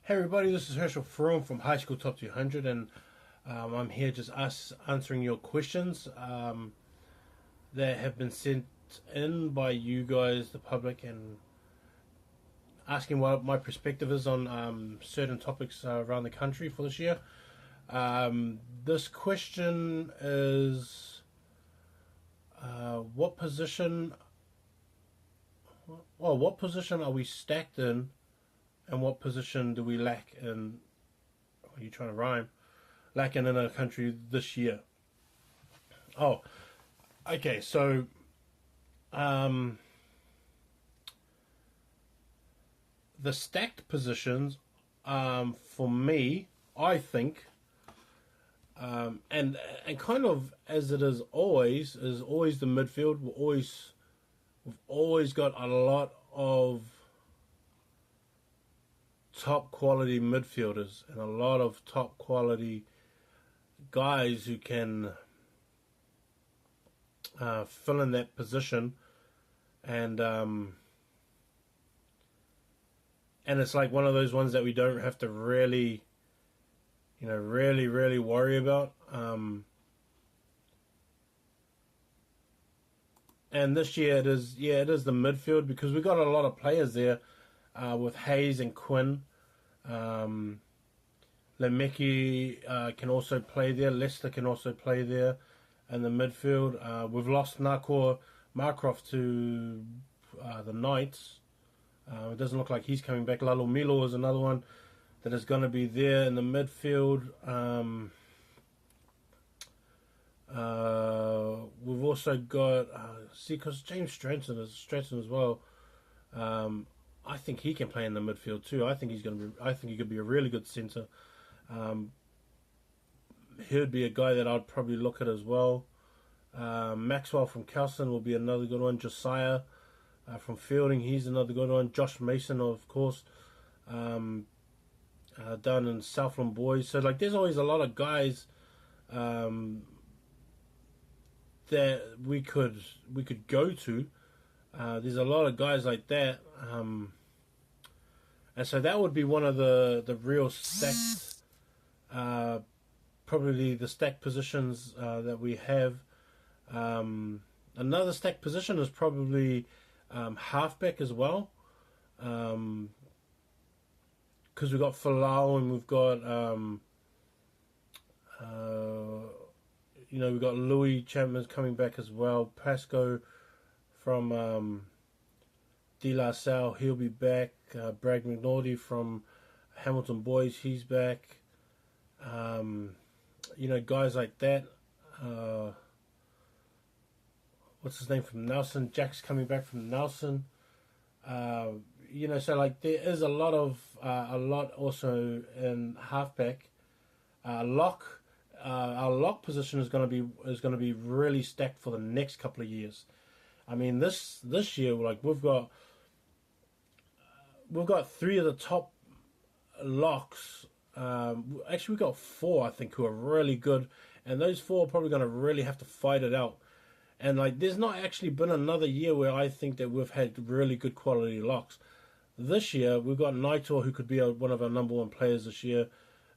Hey everybody, this is Herschel Froome from High School Top 200, and I'm here just answering your questions that have been sent in by you guys, the public, and asking what my perspective is on certain topics around the country for this year. This question is, what position? Well, what position are we stacked in, and what position do we lack in? Are you trying to rhyme? Lacking in our country this year. Oh, okay. So, um, the stacked positions, for me, I think, and kind of as it is always the midfield. We've always got a lot of top quality midfielders and a lot of top quality guys who can fill in that position, and and it's like one of those ones that we don't have to really, really worry about. And this year it is the midfield because we got a lot of players there with Hayes and Quinn. Um, Lemeki can also play there. Leicester can also play there in the midfield. We've lost Nakor Markov to the Knights. It doesn't look like he's coming back. Lalo Milo is another one that is going to be there in the midfield. We've also got because James Stratton as well. I think he can play in the midfield too. I think he's going to be. I think he could be a really good centre. Um, he would be a guy that I'd probably look at as well. Maxwell from Kelson will be another good one. Josiah from Fielding, he's another good one. Josh Mason, of course, down in Southland Boys. So like, there's always a lot of guys that we could go to. There's a lot of guys like that, and so that would be one of the real stacked, probably the stacked positions that we have. Another stacked position is probably halfback as well, because we've got Falau and we've got we've got Louis Chapman's coming back as well. Pasco from De La Salle, he'll be back. Brad McNaughty from Hamilton Boys, he's back. Guys like that. What's his name from Nelson? Jack's coming back from Nelson. So like there is a lot also in halfback. Lock, our lock position is going to be really stacked for the next couple of years. I mean, this year, like we've got three of the top locks. Actually, we've got four, I think, who are really good, and those four are probably going to really have to fight it out. And like, there's not actually been another year where I think that we've had really good quality locks. This year, we've got Naito, who could be one of our number one players this year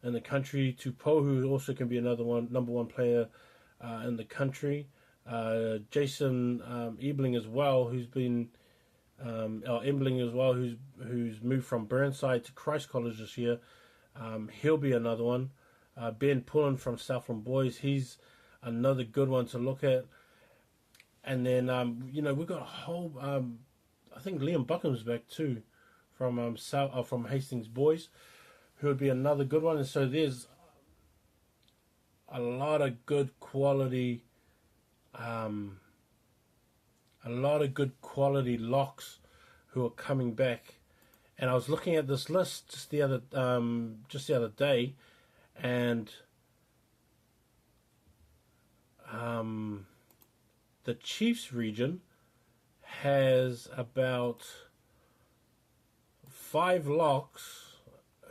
in the country. Tupou, who also can be another number one player in the country. Jason Ebling as well, who's been Embling as well, who's moved from Burnside to Christ College this year. He'll be another one. Ben Pullen from Southland Boys, he's another good one to look at. And then we've got a whole. I think Liam Buckham's back too, from from Hastings Boys, who would be another good one. And so there's a lot of good quality. A lot of good quality locks who are coming back, and I was looking at this list just the other day, and the Chiefs region has about 5 locks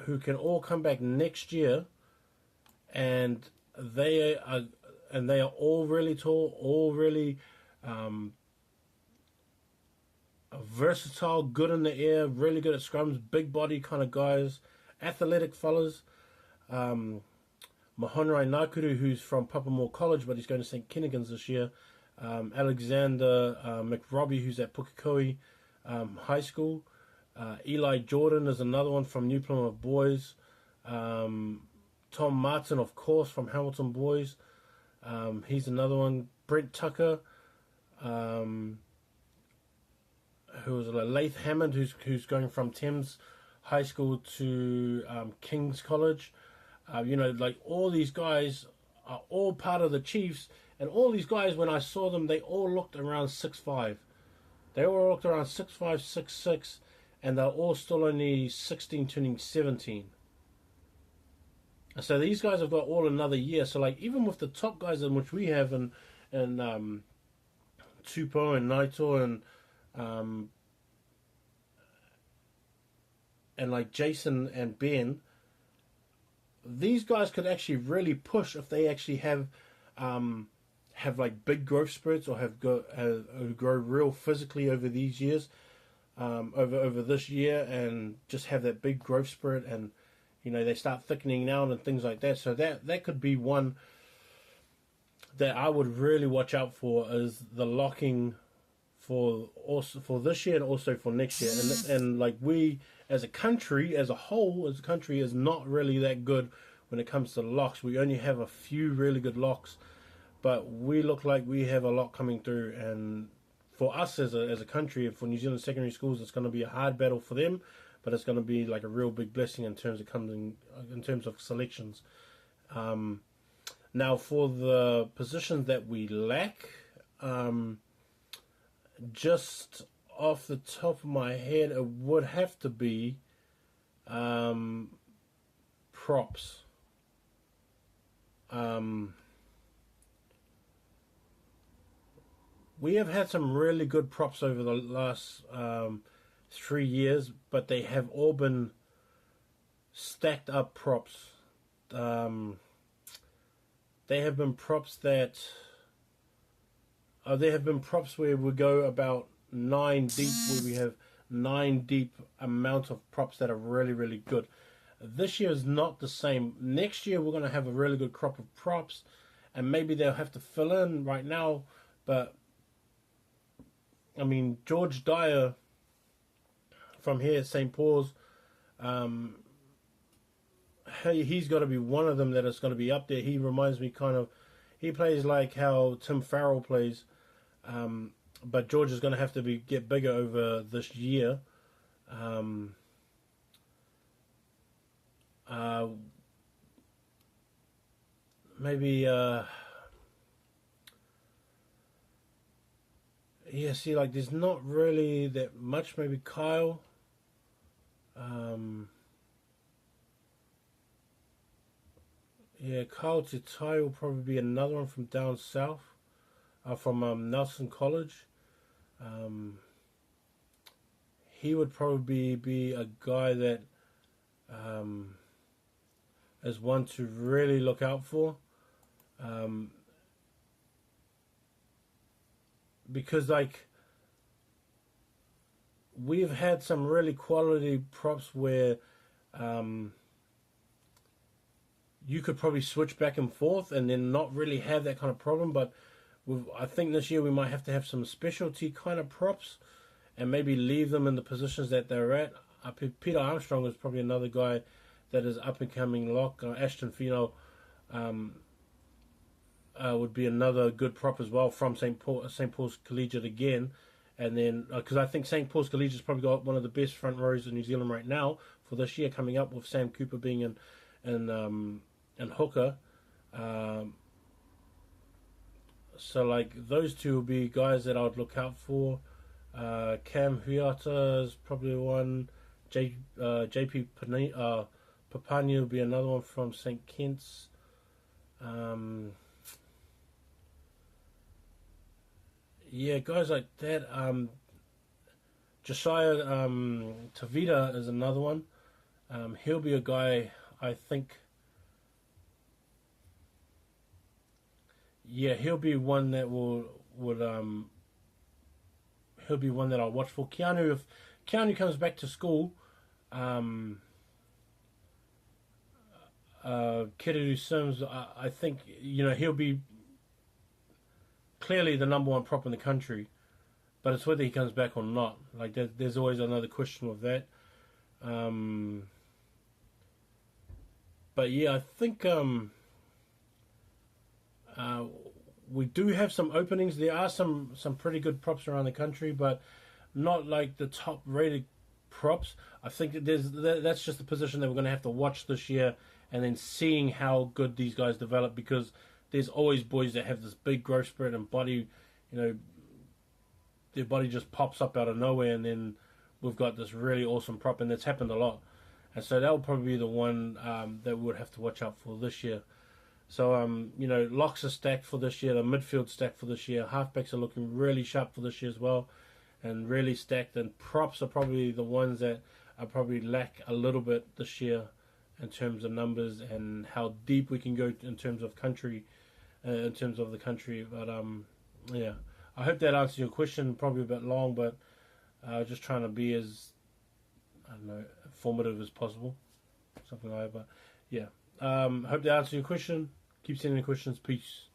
who can all come back next year, and they are all really tall, all really versatile, good in the air, really good at scrums, big body kind of guys, athletic fellas. Mahonrai Nakuru, who's from Papamoa College, but he's going to St. Kennigan's this year. Alexander McRobbie, who's at Pukekohe High School. Eli Jordan is another one from New Plymouth Boys. Tom Martin, of course, from Hamilton Boys. He's another one. Brent Tucker, who was Laith Hammond, who's going from Thames High School to King's College. Like all these guys are all part of the Chiefs, and all these guys, when I saw them, they all looked around 6'5". They all looked around 6'5", 6'6", and they're all still only 16, turning 17. So these guys have got all another year. So like even with the top guys in which we have, and Tupou and Naito and like Jason and Ben, these guys could actually really push if they actually have like big growth spurts, or grow real physically over these years, over this year, and just have that big growth spurt, and they start thickening out and things like that. So that could be one that I would really watch out for, is the locking for this year and also for next year. And like we as a country, as a whole, is not really that good when it comes to locks. We only have a few really good locks, but we look like we have a lot coming through. And for us as a country, and for New Zealand secondary schools, it's going to be a hard battle for them, but it's going to be like a real big blessing in terms of selections. Now for the positions that we lack, just off the top of my head, it would have to be props. We have had some really good props over the last 3 years, but they have all been stacked up props. They have been props where we go about 9 deep, where we have 9 deep amount of props that are really, really good. This year is not the same. Next year we're going to have a really good crop of props, and maybe they'll have to fill in right now, but I mean, George Dyer from here at St. Paul's, he's got to be one of them that is going to be up there. He reminds me he plays like how Tim Farrell plays, but George is going to have to get bigger over this year. Maybe there's not really that much. Maybe Kyle. Kyle Titai will probably be another one from down south, from Nelson College. He would probably be a guy that is one to really look out for. Because like we've had some really quality props where you could probably switch back and forth and then not really have that kind of problem. But I think this year we might have to have some specialty kind of props and maybe leave them in the positions that they're at. Peter Armstrong is probably another guy that is up and coming lock. Ashton Fino would be another good prop as well from St. Paul's Collegiate again. And then, because I think St. Paul's Collegiate's probably got one of the best front rows in New Zealand right now for this year, coming up with Sam Cooper being in hooker. So like those two will be guys that I would look out for. Cam Huiata is probably one. JP Papania will be another one from St. Kitts. Guys like that. Josiah Tavita is another one. He'll be a guy, I think. He'll be one that he'll be one that I'll watch for. Keanu, if Keanu comes back to school, Kiddu Sims, I think he'll be clearly the number one prop in the country, but it's whether he comes back or not. Like there's always another question with that. Um, but yeah, I think we do have some openings. There are some pretty good props around the country, but not like the top rated props. I think that's just the position that we're going to have to watch this year, and then seeing how good these guys develop, because there's always boys that have this big growth spurt and body, their body just pops up out of nowhere, and then we've got this really awesome prop, and that's happened a lot. And so that will probably be the one that we would have to watch out for this year. So, locks are stacked for this year, the midfield stacked for this year, halfbacks are looking really sharp for this year as well, and really stacked, and props are probably the ones that are probably lack a little bit this year in terms of numbers and how deep we can go in terms of country, the country. But, yeah, I hope that answers your question, probably a bit long, but just trying to be as, I don't know, informative as possible, something like that. But, yeah. Hope that answers your question. Keep sending questions. Peace.